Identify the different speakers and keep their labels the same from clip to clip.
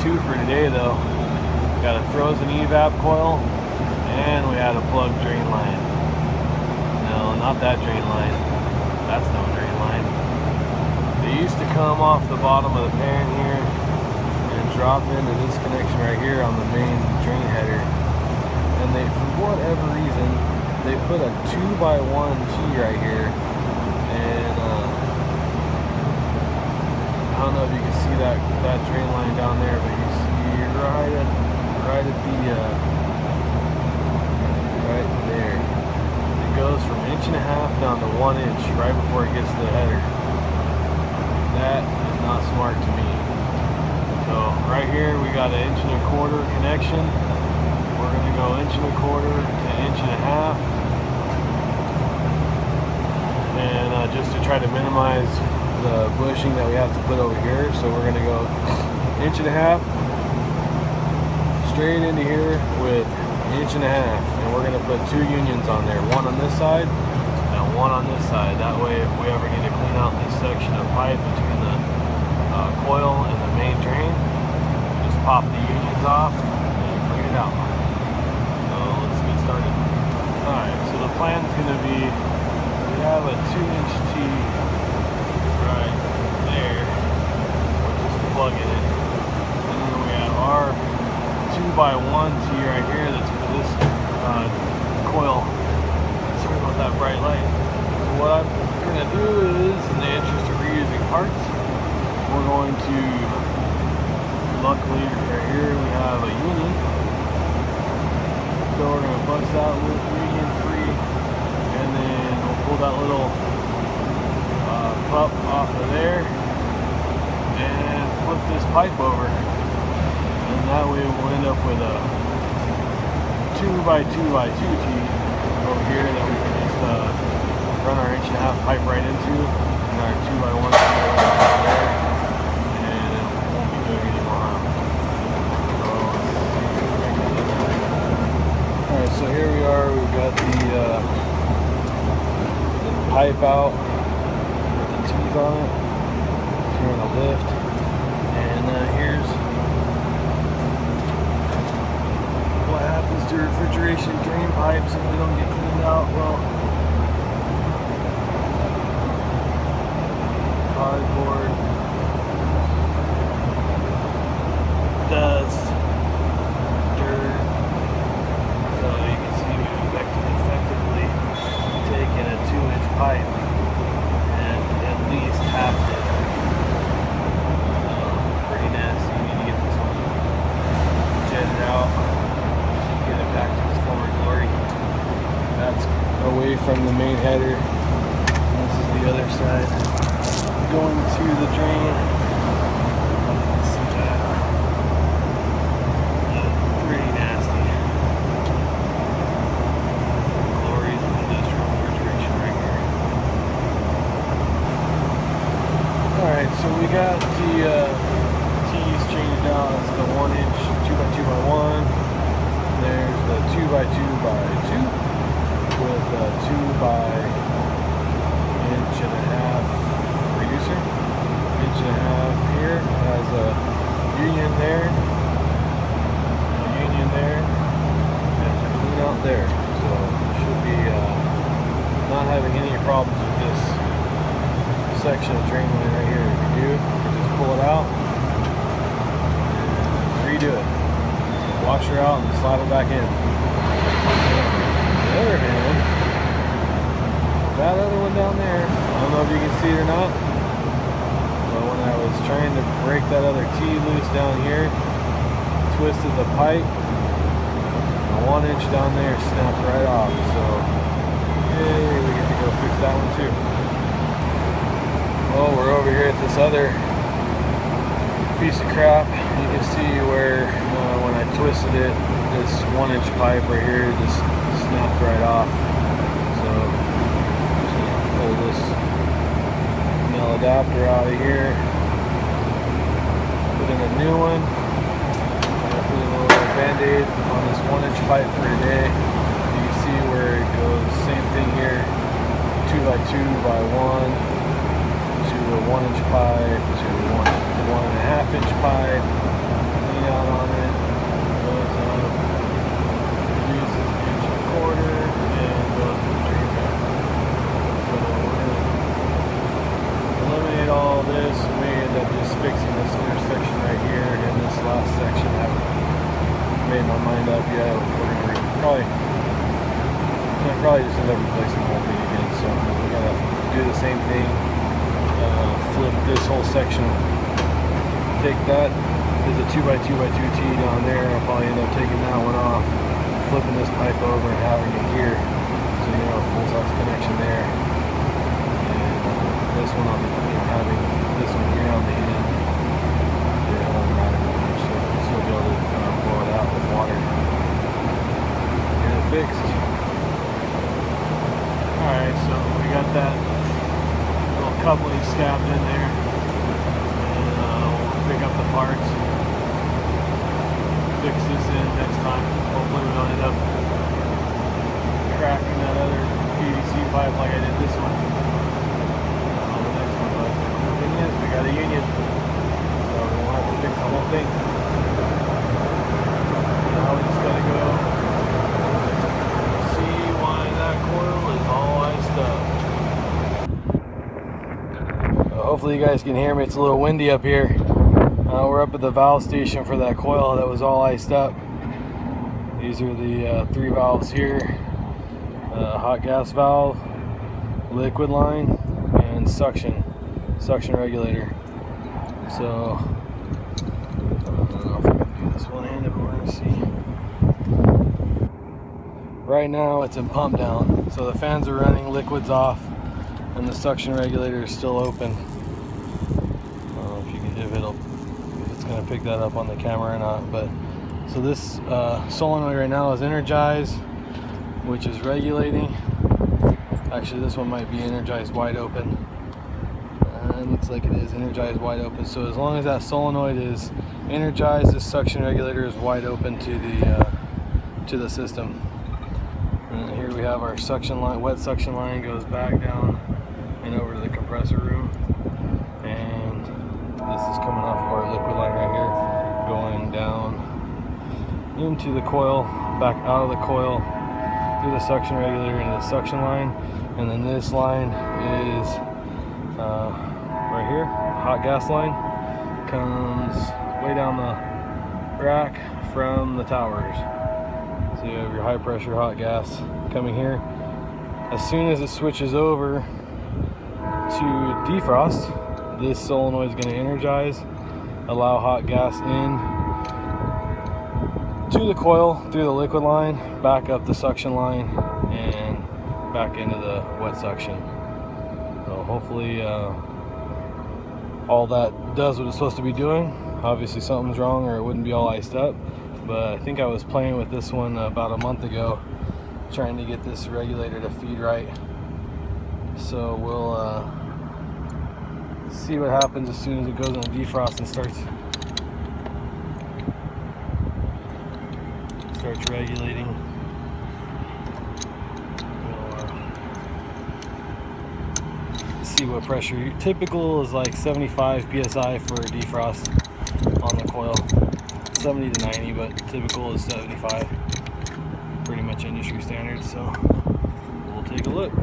Speaker 1: two for today though. Got a frozen evap coil, and we had a plugged drain line. No, not that drain line. That's no drain line. They used to come off the bottom of the pan here and drop into this connection right here on the main drain header. And they, for whatever reason, they put a 2x1 T right here. And I don't know if you can see that drain line down there, but you see right at the right there. It goes from 1.5 inches down to 1 inch right before it gets to the header. That is not smart to me. So right here we got an 1.25 inch connection. We're going to go 1.25 inches to 1.5 inches. And just to try to minimize the bushing that we have to put over here, so we're going to go 1.5 inches straight into here with 1.5 inches, and we're going to put 2 unions on there, one on this side and one on this side. That way if we ever need to clean out this section of pipe between the coil and the main drain, just pop the unions off and clean it out. So let's get started. Alright, so the plan is going to be, we have a 2-inch T right there, we're just plugging it, and then we have our 2x1 T right here that's for this coil. Sorry about that bright light. So what I'm going to do is, in the interest of reusing parts, we're going to, luckily right here we have a union, so we're going to bust that with union free, and then we'll pull that little cup off of there and flip this pipe over, and that way we'll end up with a 2x2x2 T over here that we can just run our 1.5 inch pipe right into, and our 2x1 T right there, and it won't be doing any more harm. Alright, so here we are, we've got the pipe out with the T's on it. Here on the lift, and here's what happens to refrigeration drain pipes if they don't get cleaned out. Well, cardboard, dust, dirt. So you can see we've effectively taken a 2-inch pipe and at least halved it. Pretty nasty. You need to get this one jetted out, get it back to its former glory. That's away from the main header. This is the other side going to the drain. You can see that. Pretty nasty. Glories of industrial refrigeration right here. Alright, so we got the T's changed out. It's the 1 inch 2x2x1. There's the 2x2x2 with a 2x1.5 inch reducer. 1.5 inch here has a union there, a union there, and a clean out there. So should be not having any problems with this section of drain line right here. If you do, you just pull it out and redo it. Wash her out and slide it back in. On the other hand, that other one down there, I don't know if you can see it or not, but when I was trying to break that other T loose down here, twisted the pipe, the 1 inch down there snapped right off. So yay, we get to go fix that one too. Well, we're over here at this other piece of crap. You can see where when I twisted it, this 1 inch pipe right here just snapped right off. So I'm just going to pull this nail adapter out of here, put in a new one, and put a little band-aid on this 1 inch pipe for today. You can see where it goes, same thing here, 2x2x1 to a 1 inch pipe to 1.5 inch pipe, and this intersection right here and this last section, I haven't made my mind up yet. We're gonna probably just end up replacing the whole thing again. So we're gonna do the same thing. Flip this whole section. Take that. There's a 2x2x2 T down there. I'll probably end up taking that one off, flipping this pipe over and having it here, so full size connection there. And this one on the having this one here on the end. It won't matter much, so we'll still be able to blow it out with water. Get it fixed. Alright, so we got that little coupling stabbed in there. And we'll pick up the parts. Fix this in next time. Hopefully we don't end up cracking that other PVC pipe like I did this one on the next one. But the thing is, we got a union, so we won't have to fix the whole thing. Now we just gotta go see why that coil is all iced up. Hopefully you guys can hear me. It's a little windy up here. We're up at the valve station for that coil that was all iced up. These are the 3 valves here. Hot gas valve, liquid line, and suction regulator. So, I don't know if I can do this one-handed, but we're going to see. Right now it's in pump down, so the fans are running, liquid's off, and the suction regulator is still open. I don't know if it's going to pick that up on the camera or not, but so this solenoid right now is energized, which is regulating. Actually, this one might be energized wide open. It looks like it is energized wide open. So as long as that solenoid is energized, this suction regulator is wide open to the system. And here we have our suction line. Wet suction line goes back down and over to the compressor room. And this is coming off of our liquid line right here, going down into the coil, back out of the coil, through the suction regulator into the suction line. And then this line is right here, hot gas line, comes way down the rack from the towers. So you have your high pressure hot gas coming here. As soon as it switches over to defrost, this solenoid is going to energize, allow hot gas in to the coil through the liquid line, back up the suction line, and back into the wet suction. So hopefully all that does what it's supposed to be doing. Obviously something's wrong or it wouldn't be all iced up, but I think I was playing with this one about a month ago, trying to get this regulator to feed right. So we'll see what happens as soon as it goes on defrost and starts regulating. We'll see what pressure. Typical is like 75 psi for defrost on the coil. 70 to 90, but typical is 75. Pretty much industry standard, so we'll take a look.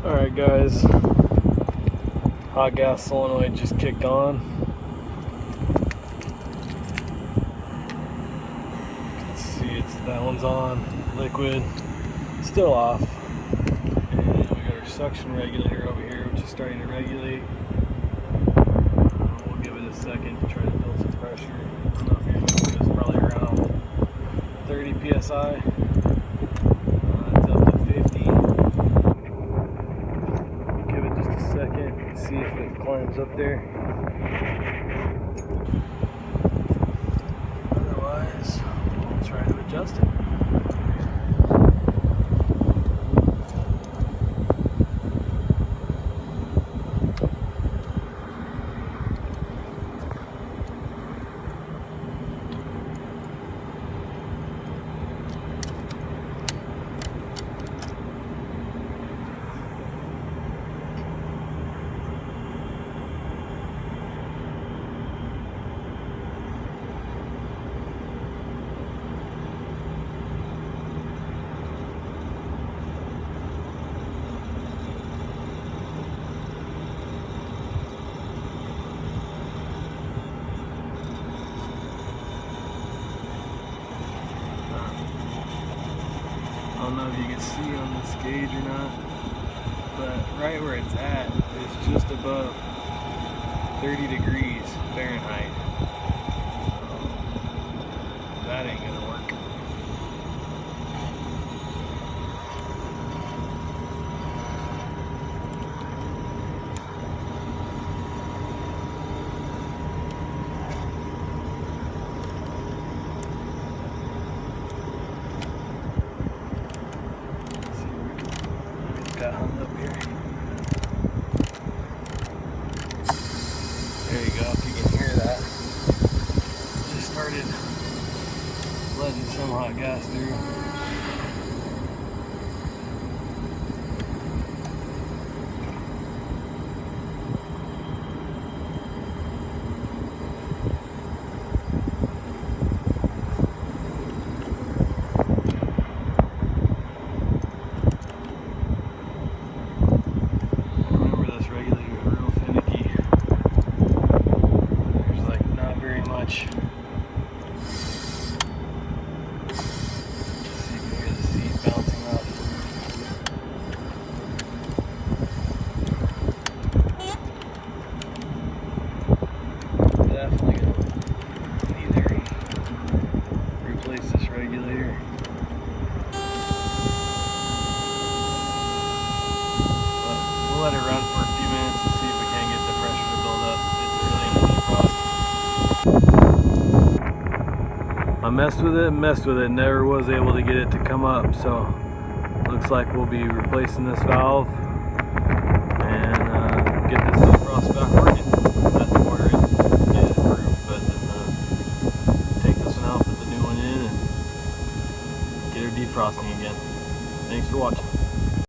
Speaker 1: Alright guys, hot gas solenoid just kicked on. That one's on, liquid, still off. And we got our suction regulator over here, which is starting to regulate. We'll give it a second to try to build some pressure. I don't know if you're going to see, it's probably around 30 psi. It's up to 50. Give it just a second, see if it climbs up there. Otherwise, we'll try to adjust it. if you can see on this gauge or not, but right where it's at is just above 30 degrees Fahrenheit. That ain't gonna work. Got hung up here. There you go, if you can hear that. Just started letting some hot gas through. Definitely gonna need to replace this regulator. But we'll let it run for a few minutes and see if we can get the pressure to build up. It's really in the defrost. I messed with it, never was able to get it to come up, so looks like we'll be replacing this valve